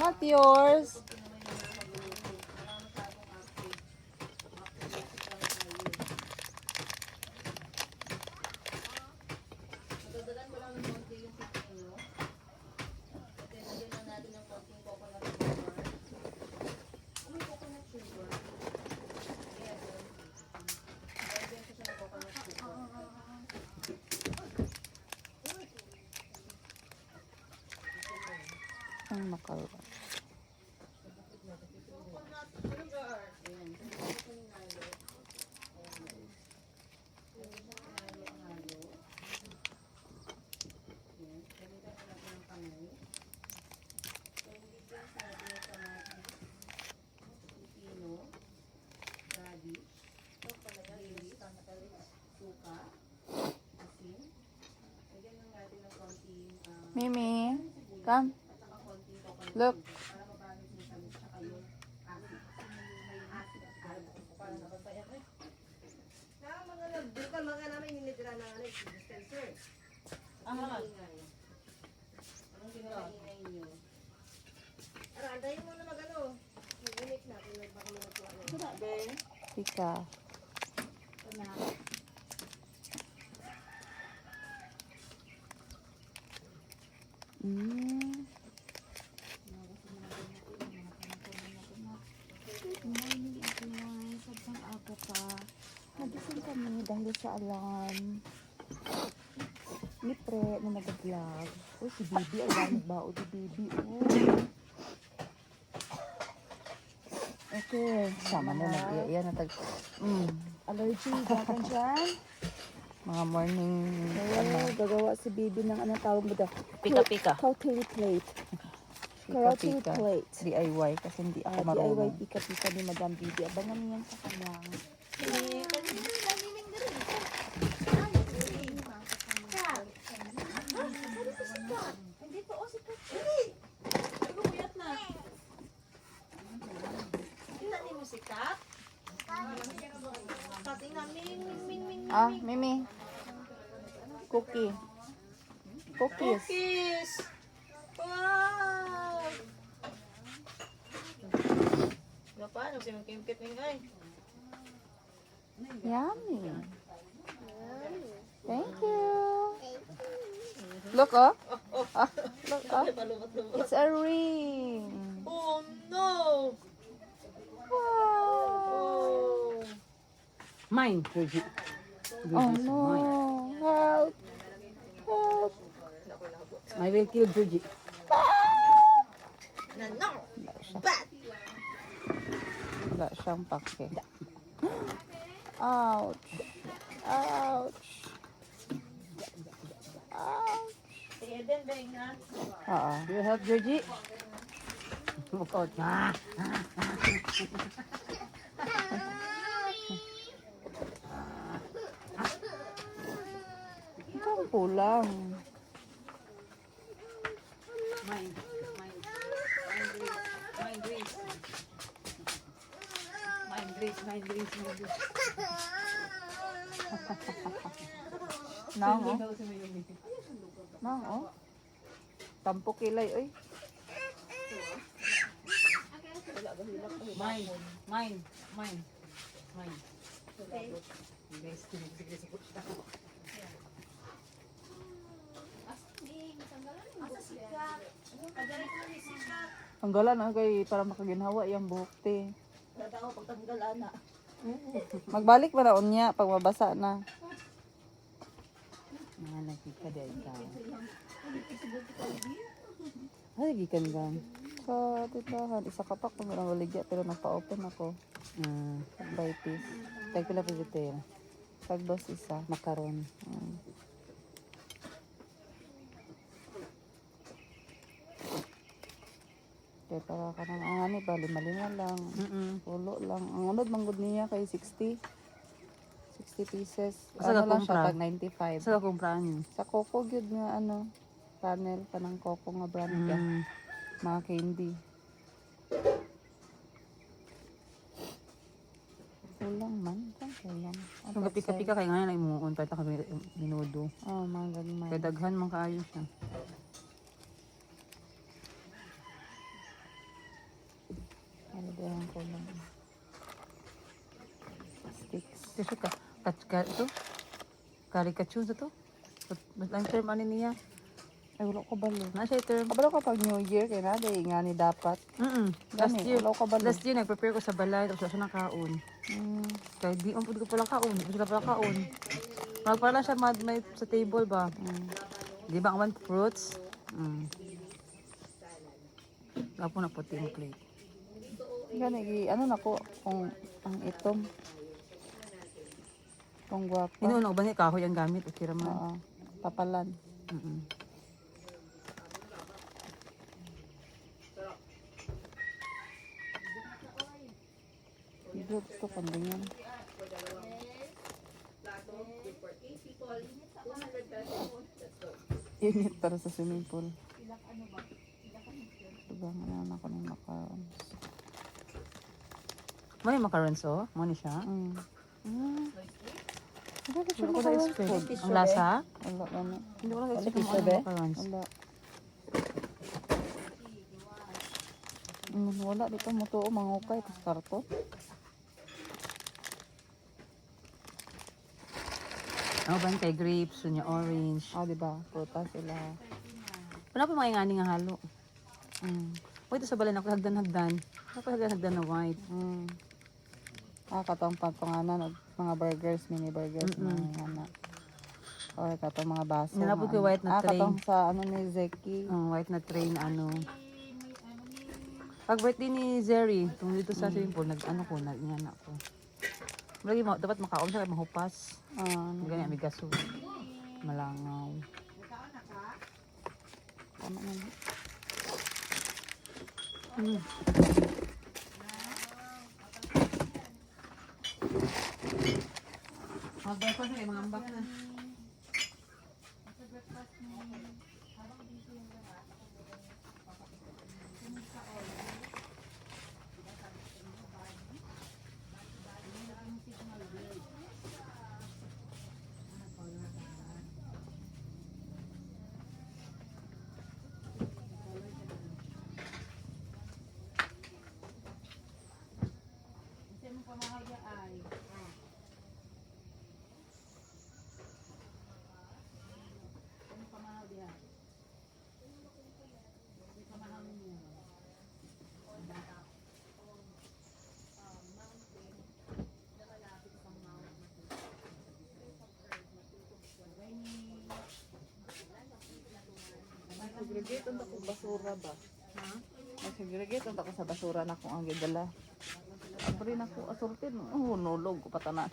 Not yours. Ang makalwa. Mimi, come. Look. Pika. Sobrang aga pa. Nagising kami dahil sa alarm ni Pre na nag-vlog. Uy, si Bibi. Ay, daming bao ni Bibi. Okay. Sama na nag-iyan na tag... Allergy. Bakit dyan? Mga morning... Okay, gagawa si Bibi ng anong tawag mo daw? Pika-pika. Cautery plate. Cautery Pika-pika. plate. DIY kasi hindi ako marunong. DIY pika-pika ni Madam Bibi. Abangan niyo yan sa kanyang. Hindi po, si Katri. Lumuyat na. Hindi na mo sikat? Mimi. Cookie. Cookies. Cookies! Wow! Paano si magkimkit ng ay? Yummy. Thank you. Look, oh. Look, oh. It's a ring. Oh no! Wow. Mine, Bridget. Oh no. Help. Help. I will kill Bridget. No! Bad! Wala siyang pake. Ouch. Ouch. Ouch. Sige din, Beng, ha? Oo. Do you help Bridget? Look out. Ito pulang. Mine. Nang, oh. Nang, oh. Tampo kilay, oy. Mine. Mine. Mine. Mine. Guys, sige sa puta. Tanggalan na kay para makaginhawa yung buhok te. Tatawa pagtanggal ana. Magbalik ba na unya pag mabasa na. Mga nakika dahil ka. Ay, gikan gan. Sa titahan, isa ka pa kung meron waligya pero nagpa-open ako. By piece. Tag pila po dito. Tag dos isa. Makaron. Kaya para ka nang ang ani ba, lima-lima lang. Pulo lang. Ang unod manggod niya kay 60. 60 pieces. Sa Ano lang kumpra? siya, tag 95. Sa kumpraan niyo? Sa Coco gyud nga ano, panel kanang Coco nga brand ka. Mga candy. Kulang man, kulang. Kung kapika-pika kay nga na imuon pa ta kami minudo. Oh, mga ganun. Kay daghan man kaayo siya. Ano ba yung kulang? Sticks. Kasi ka ito. Caricature to. But ang term ano niya? Ay, wala ko balo. Na siya term. Kabalo ko pag New Year, kaya na, dahil nga ni dapat. Last Gani, year. wala ko balo. Last year nag-prepare ko sa balay tapos wala siya nakaon. Kaya di umpod ko pala kaon. Di sila pala kaon. Magpala siya may sa table ba? Di ba ang one fruits? Gapo na puti yung plate. Gani, ano na ko, kung ang itom. Kung guwapa. Inuunog ba niya kahoy ang gamit? Okay raman. Oo, papalan. Gusto ko ganyan. Init para sa swimming pool. Diba, ngayon ako ng macarons. Mo yung macarons oh? Mo ni siya? Wala Wala ko na-expect. Ang lasa? Wala, wala. Hindi ko na-expect Wala, yung ano be? macarons. Wala. Wala dito mo to, mangukay, tapos karto. Ano ba yun kay grapes, sunya orange. Diba? Prutas sila. Wala pa mga ingani nga halo. Ito sa balay na ako hagdan-hagdan. Ako hagdan-hagdan na white. Katong pantunganan, mga burgers, mini burgers, mga hana. Or katong mga baso. Nalapod ko white na tray. Katong sa ano ni Zeki. White na tray na ano. Pag birthday ni Zeri, kung dito sa swimming pool, nag-ano ko, nag-ingana ko. Lagi mo, dapat makaon siya kay mahupas. Ganyan, may gaso. Malangaw. Tama na. Mag-breakfast na, mga ambak na. Segregate ang ko basura ba? Segregate ang ko sa basura na kung ang gidala. Abri na ko asorted. Nulog ko patanan.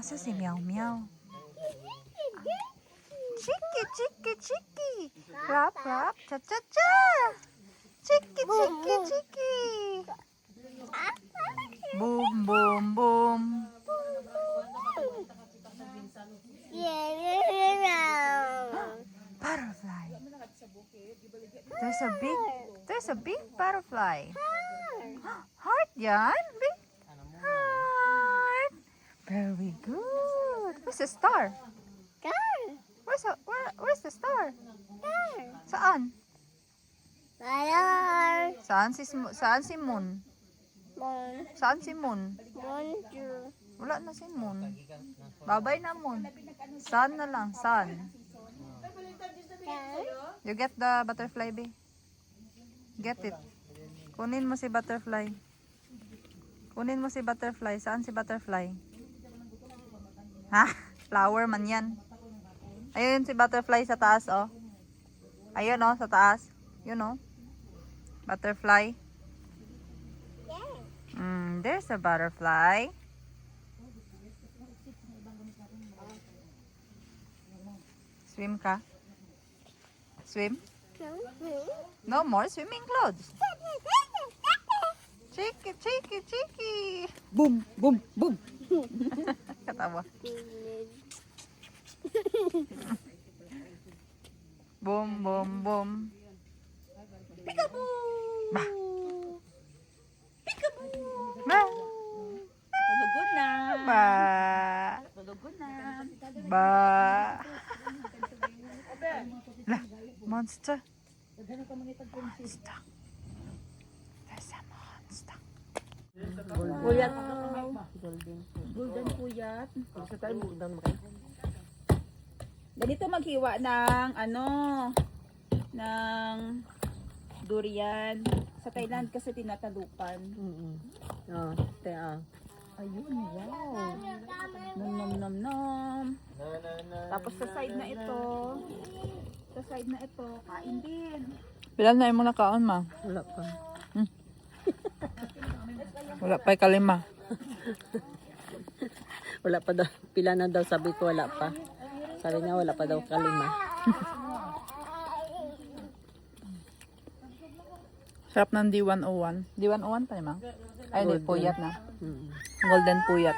Asa si Meow Meow? Chiki, chiki, chiki. Rap, rap, cha, cha, cha. Chiki, chiki, chiki. Boom, boom, boom. Butterfly. There's a big butterfly. Heart yan? Big heart. Very good. Where's the star? Where's the star? Saan? Saan si Moon? Saan si Moon? Wala na si Moon. Babay na Moon. Sun na lang, sun. You get the butterfly, be? Get it. Kunin mo si butterfly. Kunin mo si butterfly. Saan si butterfly? Ha? Flower man yan. Ayun si butterfly sa taas, oh. Ayun, oh, sa taas. Yun, oh. Butterfly. There's a butterfly. Swim ka? Swim? No more swimming clothes. Chiki, chiki, chiki. Boom, boom, boom. Katawa. Boom, boom, boom. Peekaboo! Ba. Peekaboo! Ba. Tulugon na. Ba. Tulugon na. Ba. Lah, monster. Monster. There's a monster. Puyat. Golden puyat. Ganito maghiwa ng ng durian. Sa Thailand kasi tinatalupan. Ayun, wow. Nom nom nom nom. Tapos sa side na ito, kain din. Pilan na yung mga kaon, ma? Wala pa. Wala pa kalima. Wala pa daw. Pila na daw, sabi ko wala pa. Sabi niya wala pa daw kalima. Sarap ng D101. D101 pa naman. Ay, hindi. Golden. Puyat na. Mm. Golden puyat.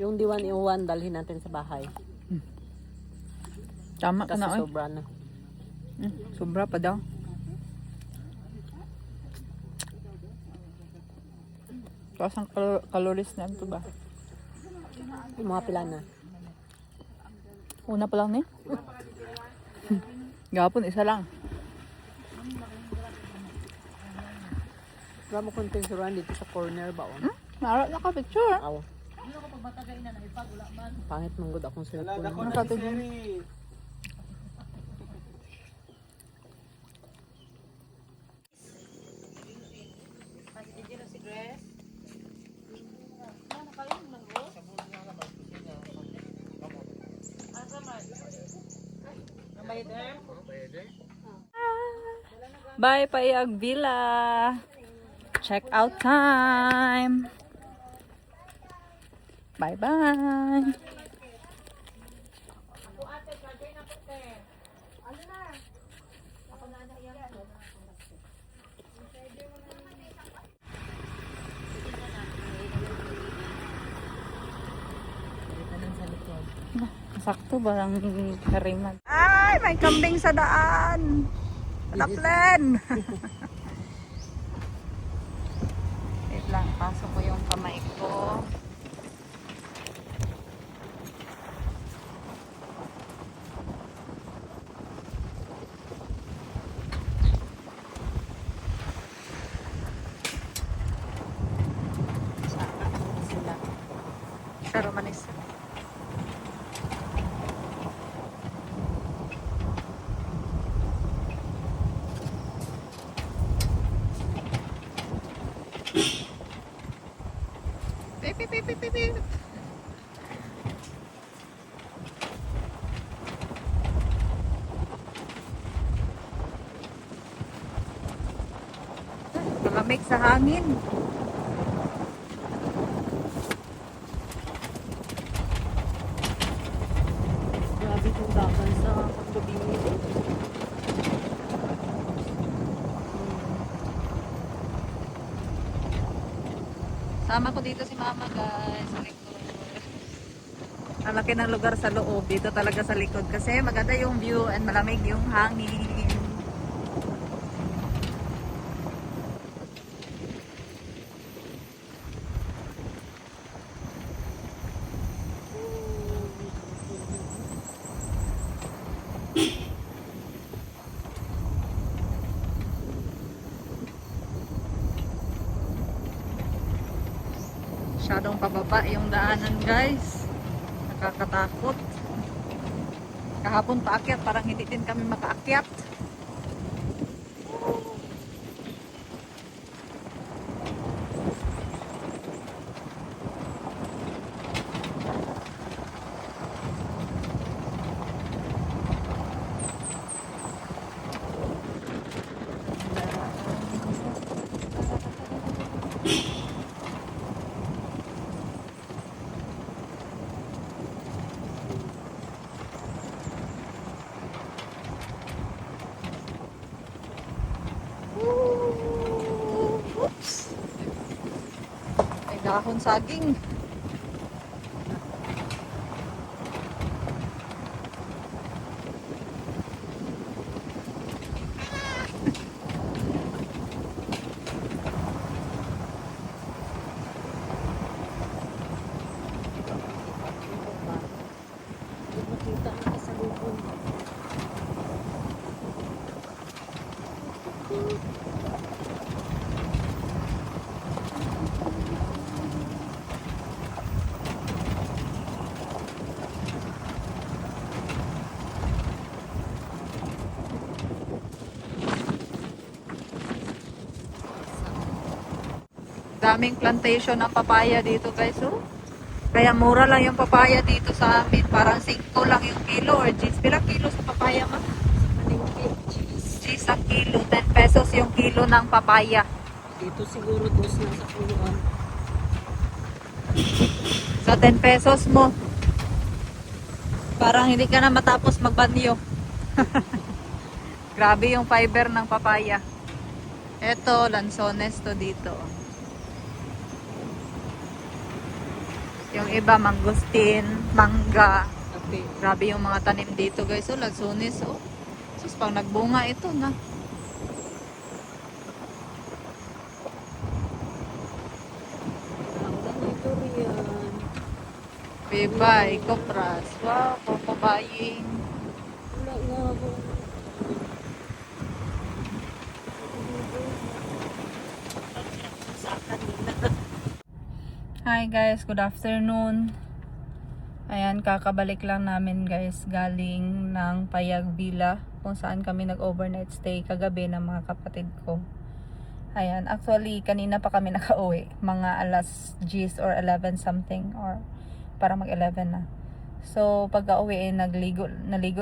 Yung D101 dalhin natin sa bahay. Tama ka Kasi na, oy. sobra na. Sobra pa daw. Tapos ang calories na ito ba? Yung mga pila na. Una pa lang ni. Gapon, isa lang. Wala mo konting suruan dito sa corner ba? Nara na ka picture. Aw. Pangit manggod akong cellphone. Nakatigil. Bye, Payag Villa. Check out time. Bye-bye. Sakto barang kariman. Ay, may kambing sa daan. Laplen. Wait lang, pasok ko yung kamay ko. Sila. Pero manis. Beep, beep, beep, beep, beep, beep. Malamig sa hangin. Sama ko dito si mama guys. Sa likod. Ang laki ng lugar sa loob. Dito talaga sa likod. Kasi maganda yung view and malamig yung hangin. Masyadong pababa yung daanan guys. Nakakatakot. Kahapon paakyat, parang hindi din kami makaakyat. Oops. May dahon saging. Makita ang kasalubong. Daming plantation ng papaya dito guys. Oh. Kaya mura lang yung papaya dito sa amin. Parang 5 lang yung kilo or 10. Pila kilo sa papaya ma? Cheese ang kilo. 10 pesos yung kilo ng papaya. Dito siguro dos na sa puluhan. Sa 10 pesos mo. Parang hindi ka na matapos magbanyo. Grabe yung fiber ng papaya. Ito, lansones to dito. Yung iba, mangustin, mangga. Kape. Grabe yung mga tanim dito guys. Oh, lansones. Oh. Sus, pang nagbunga ito na. Naulan na ito riyan. Bebay, kopras. Wow, papabaying. Wala nga ako. Sa kanila. Hi guys, good afternoon. Ayan, kakabalik lang namin guys galing ng Payag Villa kung saan kami nag-overnight stay kagabi ng mga kapatid ko. Ayan, actually kanina pa kami nakauwi, mga alas 10 or 11 something or para mag 11 na. So pagka-uwi naligo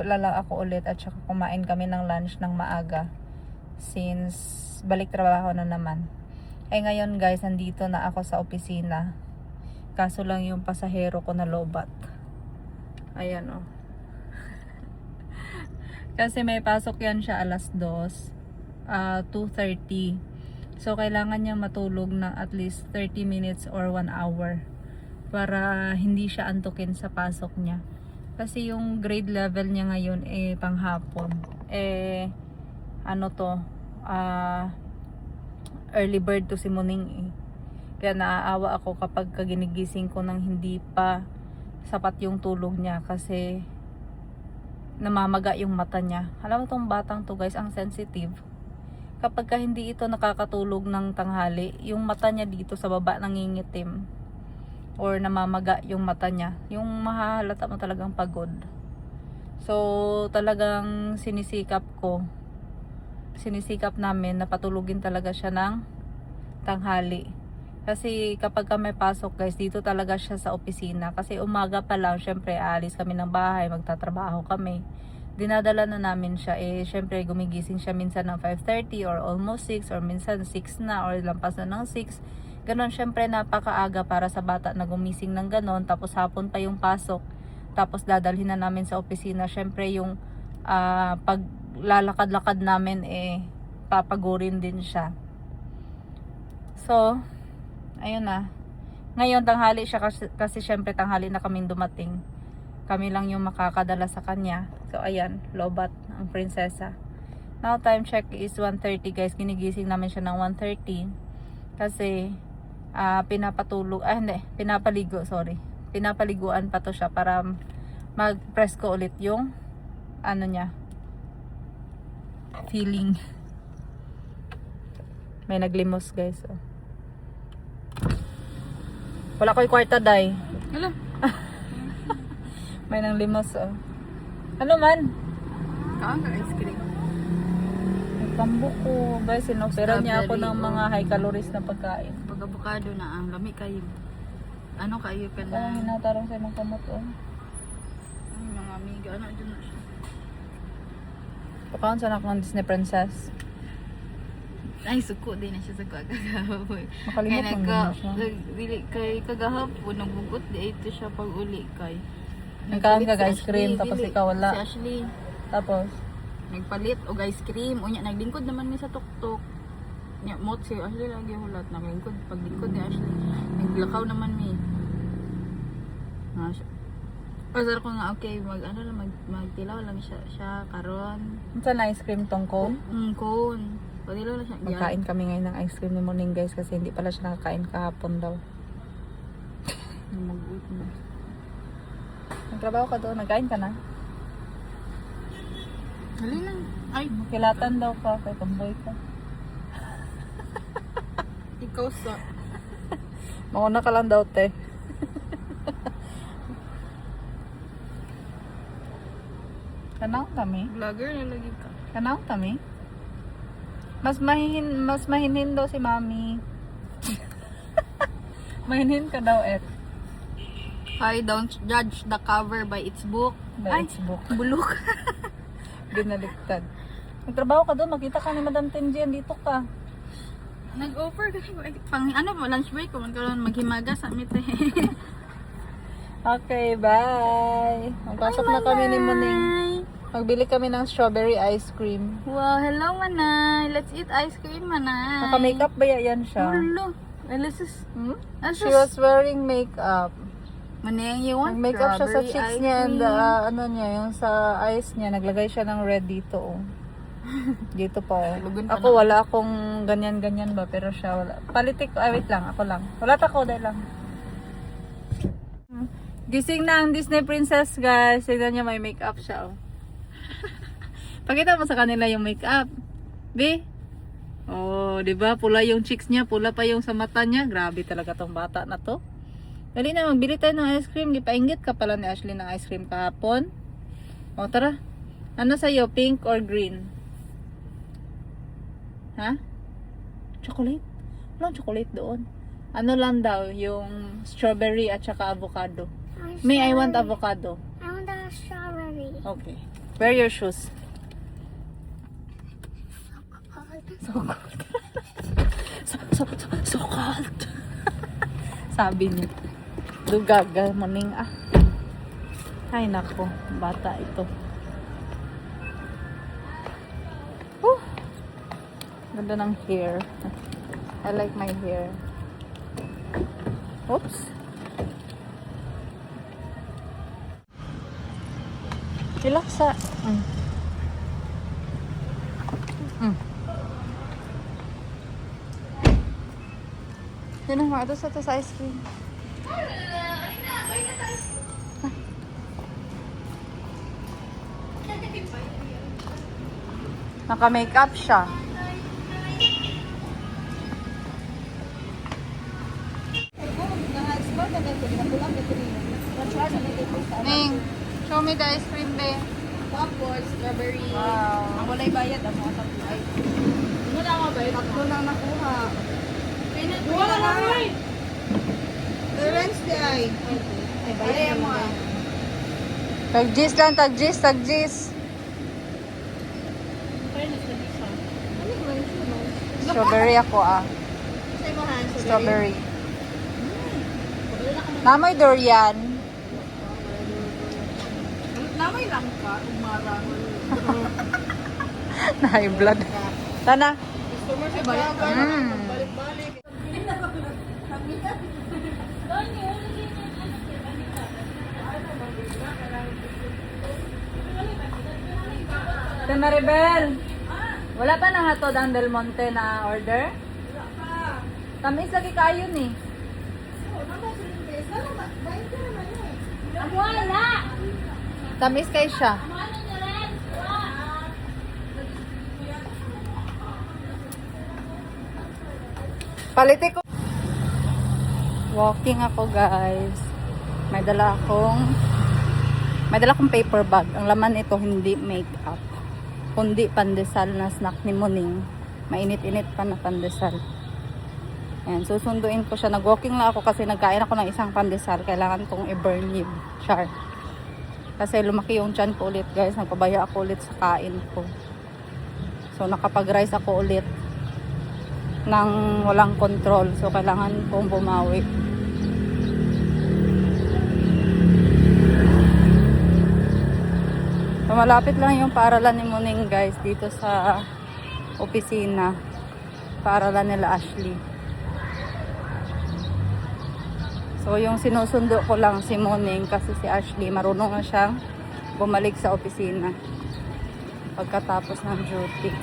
lang ako ulit at saka kumain kami ng lunch ng maaga since balik trabaho na naman. Eh ngayon guys, nandito na ako sa opisina. Kaso lang yung pasahero ko na lobat. Ayan o. Kasi may pasok yan siya alas 2. 2:30. So kailangan niya matulog ng at least 30 minutes or 1 hour. Para hindi siya antukin sa pasok niya. Kasi yung grade level niya ngayon panghapon. Ano to? Early bird to si Muning Kaya naaawa ako kapag ginigising ko nang hindi pa sapat yung tulog niya kasi namamaga yung mata niya. Alam mo tong batang to guys, ang sensitive. Kapag hindi ito nakakatulog ng tanghali, yung mata niya dito sa baba nangingitim or namamaga yung mata niya. Yung mahahalata mo talagang pagod. So talagang sinisikap namin na patulugin talaga siya ng tanghali. Kasi kapag may pasok guys, dito talaga siya sa opisina. Kasi umaga pa lang, syempre aalis kami ng bahay, magtatrabaho kami. Dinadala na namin siya. Syempre gumigising siya minsan ng 5:30 or almost 6 or minsan 6 na or lampas na ng 6. Ganon, syempre napakaaga para sa bata na gumising ng ganon. Tapos hapon pa yung pasok. Tapos dadalhin na namin sa opisina. Syempre yung paglalakad-lakad namin papagurin din siya. So ayun na. Ngayon tanghali siya kasi syempre tanghali na kaming dumating. Kami lang yung makakadala sa kanya. So ayan, lobat ang prinsesa. Now time check is 1:30 guys. Ginigising namin siya ng 1:30 kasi pinapaligo, sorry. Pinapaliguan pa to siya para mag-press ko ulit yung ano niya, feeling. May naglimos guys. Oh. Wala ko yung kwarta, day. Hala. May nang limos, oh. Ano man? Kaan ka ice cream. Ang kambo ko. Guys, sinopera niya ako ng Strawberry, mga high calories na pagkain. Pag avocado na ang lami kayo. Ano kayo ka Parang na? hinatarong sa imong kamot, oh. Ay, mga amiga. Ano dyan na siya? Pakaon sa anak ng Disney Princess. Ay, suko din na siya sa kagahapon. Makalimot Kaya man na siya. kay kagahapon, nagbugot di ito siya pag uli kay. Nagkaan ka Nagpalit ice si cream, Ashley, tapos dili. ikaw wala. Si Ashley, Tapos, nagpalit og ice cream. Unya, naglingkod naman mi sa tuktok. Nya, mot si Ashley lagi hulat. Naglingkod, paglingkod ni Ashley. Naglakaw naman mi. Pasar ko nga, okay, magtilaw lang siya karon. unsa na ice cream tong cone? Cone. Padilaw lang siya. Magkain kami ngayon ng ice cream ni morning guys kasi hindi pala siya nakakain kahapon daw. Mag-uot na. Nagtrabaho ka doon, nagkain ka na? Hali lang. Ay, Kilatan daw ka, kay tomboy ka. ikaw sa... Mauna ka lang daw, te. Kanaw kami? Vlogger na lagi ka. Kanaw kami? Mas mahinhin daw si mami. Mahinhin ka daw, et. Hi, don't judge the cover by its book. By its book. Bulok. Binaliktad. Nagtrabaho ka doon, makita ka ni Madam Tenjian, dito ka. Nag-offer kasi pang ano mo lunch break ko man karon maghimaga sa mite. Okay, bye. Magpasok na kami ni Muning. Magbili kami ng strawberry ice cream. Wow, hello manay. Let's eat ice cream manay. Naka-makeup ba yan siya? Hello. Alice. Hmm? Alice. She was wearing makeup. Manay, you want Nag-makeup siya sa strawberry cheeks ice niya and cream? ano niya, yung sa eyes niya, naglagay siya ng red dito. Oh. Dito pa. Oh. Lugon pa Ako na. wala akong ganyan-ganyan ba, pero siya wala. Palitik ko, wait lang, ako lang. Wala ta ko, dahil lang. Gising na ang Disney Princess, guys. Tignan niya, may makeup siya. Oh. Pakita mo sa kanila yung makeup. Be? Oh, 'di ba? Pula yung cheeks niya, pula pa yung sa mata niya. Grabe talaga tong bata na to. Dali na, magbili tayo ng ice cream. Gipainggit ka pala ni Ashley ng ice cream kahapon. O, tara. Ano sa'yo? Pink or green? Ha? Chocolate? Walang chocolate doon. Ano lang daw, yung strawberry at saka avocado. May I want avocado. I want a strawberry. Okay. Wear your shoes. So cold. so cold. Sabi niya. Dugaga morning ah. Ay nako, bata ito. Ganda ng hair. I like my hair. Oops. Relax sa. Yan ang mga sa ice cream. Naka-makeup siya. Ning, show me the ice cream, be. Tapos strawberry. Wow. Ang walay bayad ang mga tatlo ay. Ano na nga bayad? Tatlo na nakuha. Wala na ay. The Wednesday ay. Ay bayad mo ah. Tag-gis lang, tag-gis, tag-gis. Strawberry ako ah. Sa mo han Strawberry. Namoy durian. Namay lang ka umarang. Na-high blood. Sana. Customer si bayad ka. Mm. Balik-balik. Ate Maribel, wala pa na hatod ang Del Monte na order? Tamis lagi kayo ni. Tamis kay siya. Paliti ko. Walking ako guys. May dala akong paper bag. Ang laman nito hindi makeup, kundi pandesal na snack ni Muning. Mainit-init pa na pandesal. Ayan, susunduin ko siya. Nag-walking lang ako kasi nagkain ako ng isang pandesal. Kailangan kong i-burn yung char. Kasi lumaki yung tiyan ko ulit guys. Nagpabaya ako ulit sa kain ko. So nakapag-rice ako ulit nang walang control. So kailangan kong bumawi. So, malapit lang yung paaralan ni Muning guys dito sa opisina. Paaralan nila Ashley. So yung sinusundo ko lang si Muning kasi si Ashley marunong na siyang bumalik sa opisina pagkatapos ng duty.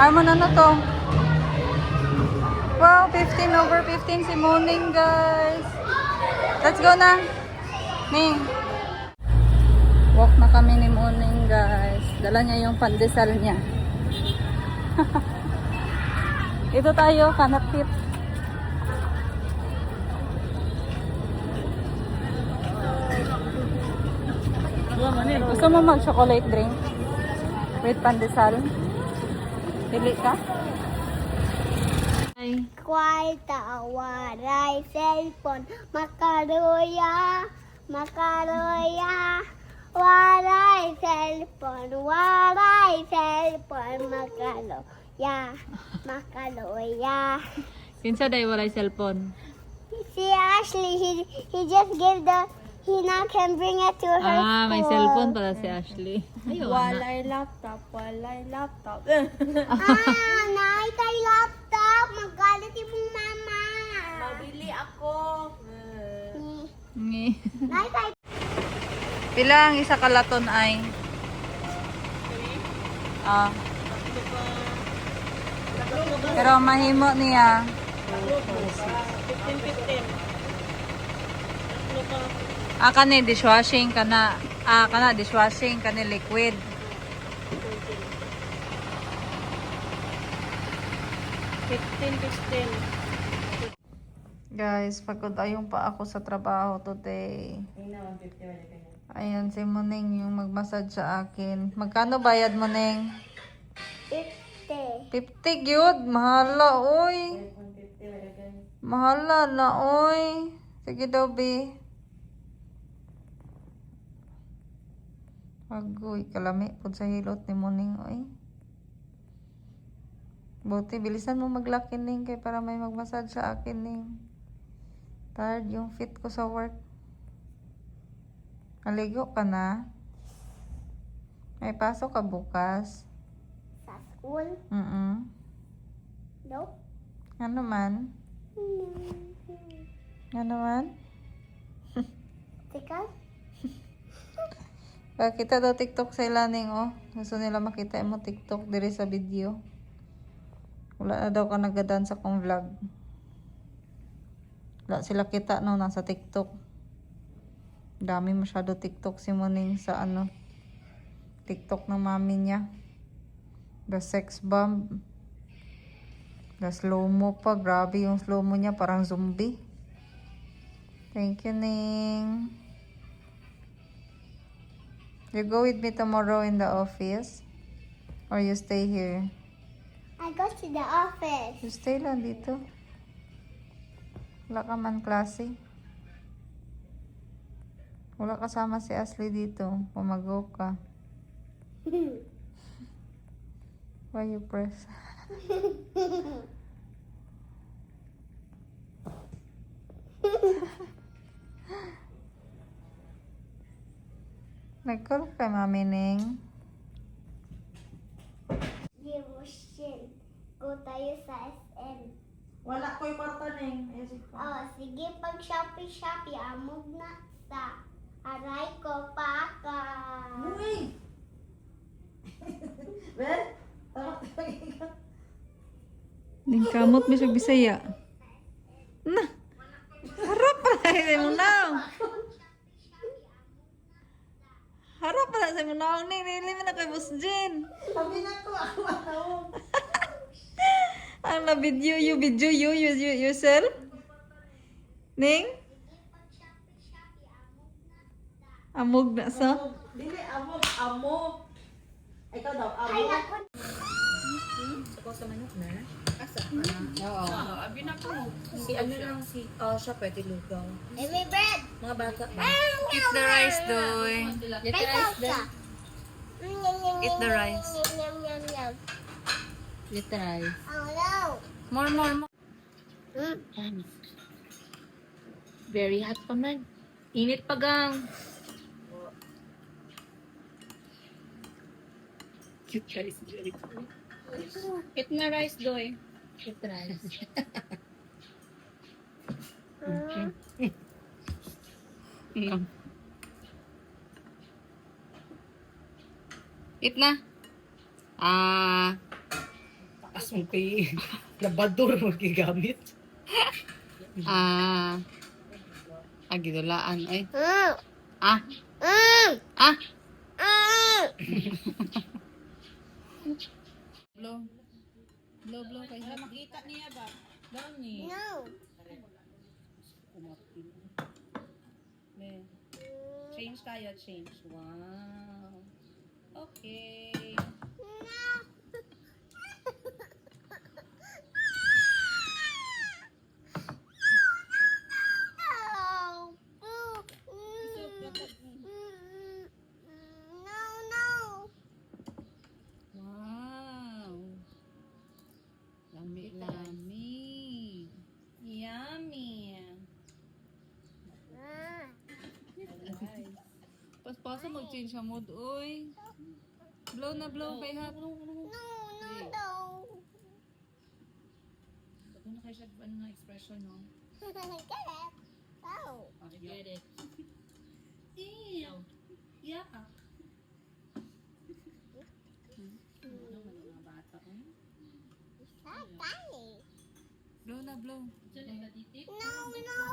Harmon, ano to? Wow, 15/15 si Muning guys. Let's go na. Ning. Walk na kami ni Muning guys. Dala niya yung pandesal niya. Ito tayo, kanapit. Gusto mo mag-chocolate drink? With pandesal? Pili ka? Ay. Kwarta, waray, cellphone, makaroya, makaroya. Waray, cellphone, makaloya, makaloya. Kinsa day walay cellphone? Si Ashley, he just gave he now can bring it to her school. May cellphone pala si Ashley. Walay laptop, walay laptop. Nay, kay laptop. Magalit yung mama. Mabili ako. Ngi. Nay, kay Pila ang isa kalaton ay? Pero mahimo niya. 15-15. Kani dishwashing kana. Kana dishwashing kani liquid. Guys, pagod ayong pa ako sa trabaho today. Ayan si Muning yung magmassage sa akin. Magkano bayad Muning? 50. 50 gyud, mahala oy. Mahala na oy. Sige daw be. Agoy, kalami pud sa hilot ni Muning oy. Buti bilisan mo maglaki ning kay para may magmassage sa akin ning. Tired yung fit ko sa work. Aligo ka na? May pasok ka bukas? Sa school? Nope. Ano man? Ano man? Tika? Kita daw TikTok sa ilaning oh. Gusto nila makita mo TikTok diri sa video. Wala na daw ka nagadan sa kong vlog. Wala sila kita no nasa TikTok. Dami masyado TikTok si Muning sa ano. TikTok ng mami niya. The sex bomb. The slow-mo pa. Grabe yung slow-mo niya. Parang zombie. Thank you, Ning. You go with me tomorrow in the office? Or you stay here? I go to the office. You stay lang dito. Wala ka man klase. Wala kasama si Ashley dito. Pumago ka. Why you press? Nag-call kay Mami Ning. Devotion. Go tayo sa SM. Wala ko yung kwarta ning. Oh, sige pag Shopee, amog na sa aray ko paka. Uy! Well, Ning kamot mi sa Bisaya. Na. Harap pa sa mo now. Harap pa sa mo now ning nili man kay Boss Jen. sabi na ko ako anong. Ang na video you yourself. Ning amog na sa. Dili, amo. Ikaw daw, amo. Ay, naku. Si ano lang si siya pwede lugaw. Give me bread. Mga bata ba? Eat the rice, Doy. Bread also. Eat the rice. Yum, yum, yum. Literal. Oh no. More. Very hot pa man. Init pa gang. Cute rice. Eat na rice, Doy. Eat rice. Eat na. Taas mo kay labador mo gigamit. Gidulaan ay. Mm. Ah. Mm. Ah. Mm. Blow kay ha. Makita niya ba? Daw ni. No. Change tayo, change. Wow. Okay. No. No, no. Wow. Lami. Yummy. Paspasa mag-change sa mood, oy. Blow kay ha. No. Ano kayo siya, ano na expression, no? Get it. Oh. I get it. Ew. Yeah. Ano man ang mga bata, eh? So funny. Blow. Diyan ang natitik. No,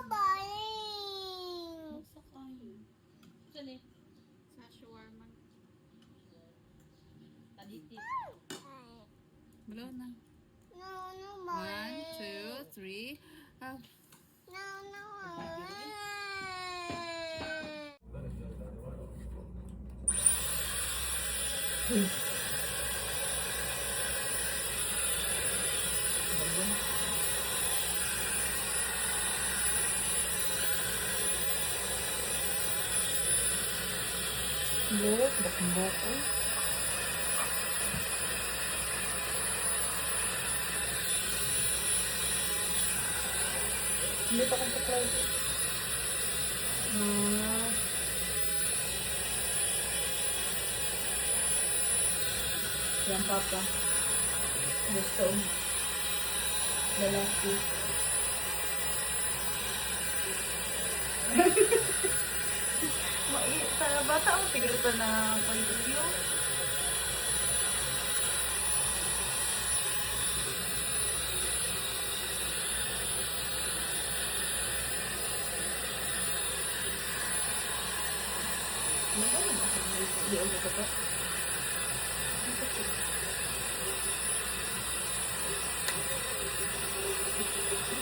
boing. Sa kayo. Diyan eh. Sa shawarma. Taditik. Blow na. No, 1, 2, 3. No. Boko. Hindi pa kang paklaw. Yan papa. Gusto. Lalaki. Sa bata ang tigil pa na pag-review.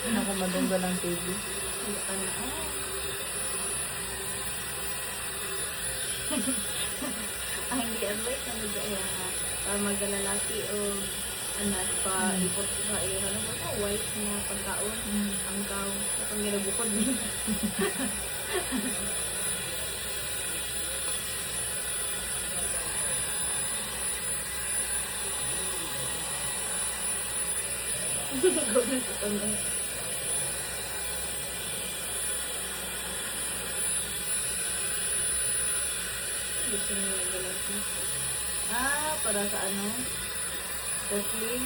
Ako madungga ng TV. advice na nagaya para magdalalaki o anak pa ipot sa iyo ano mo sa white na pagkaon ang kaw kapag ginabukod din. Gusto niyo yung galaxy? Para sa ano? Wrestling?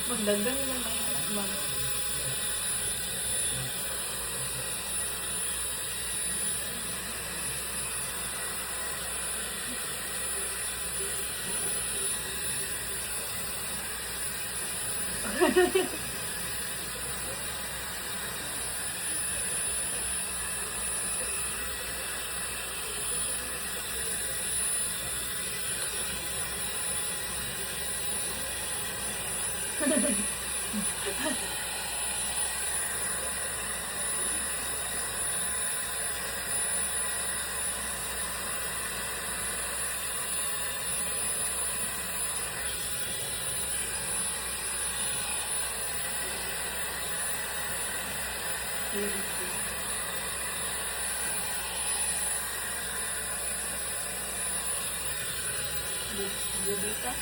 Magdagan lang may anak ba? Bubita?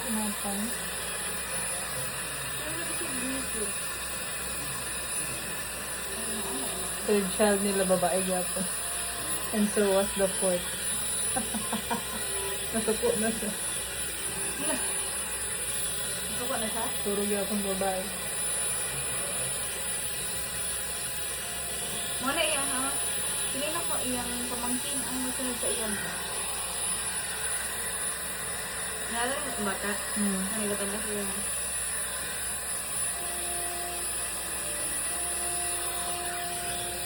Kumapan. Third child nila babae yapon. And so was the fourth. Nasuko na siya. Suka na siya? Puro yapon babae. Muna iyang ha? Tingin ako iyang pamangkin ang masunod sa iyang ha? Nalala yung bata? Nanilatan na siya.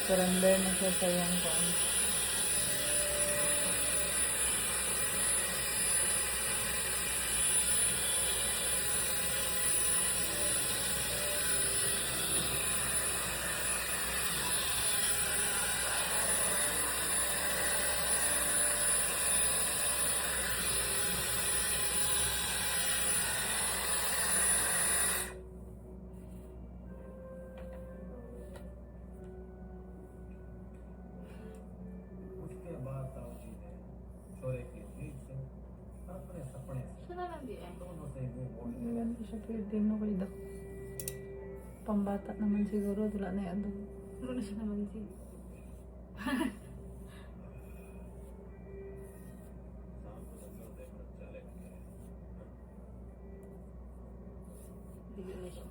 Surrender na siya sa iyang kwan. उसके बाद ताऊजी ने छोरे की जीत से अपने सपने Siya na lang di eh. दोनों से मुंह मोड़ लिया। Ngayon ko siya pwede no kay Dak. Pambata naman siguro. Wala na yung adobo. Muna siya naman siya. शाम को जंगल देखने चले गए। Bigyan na siya.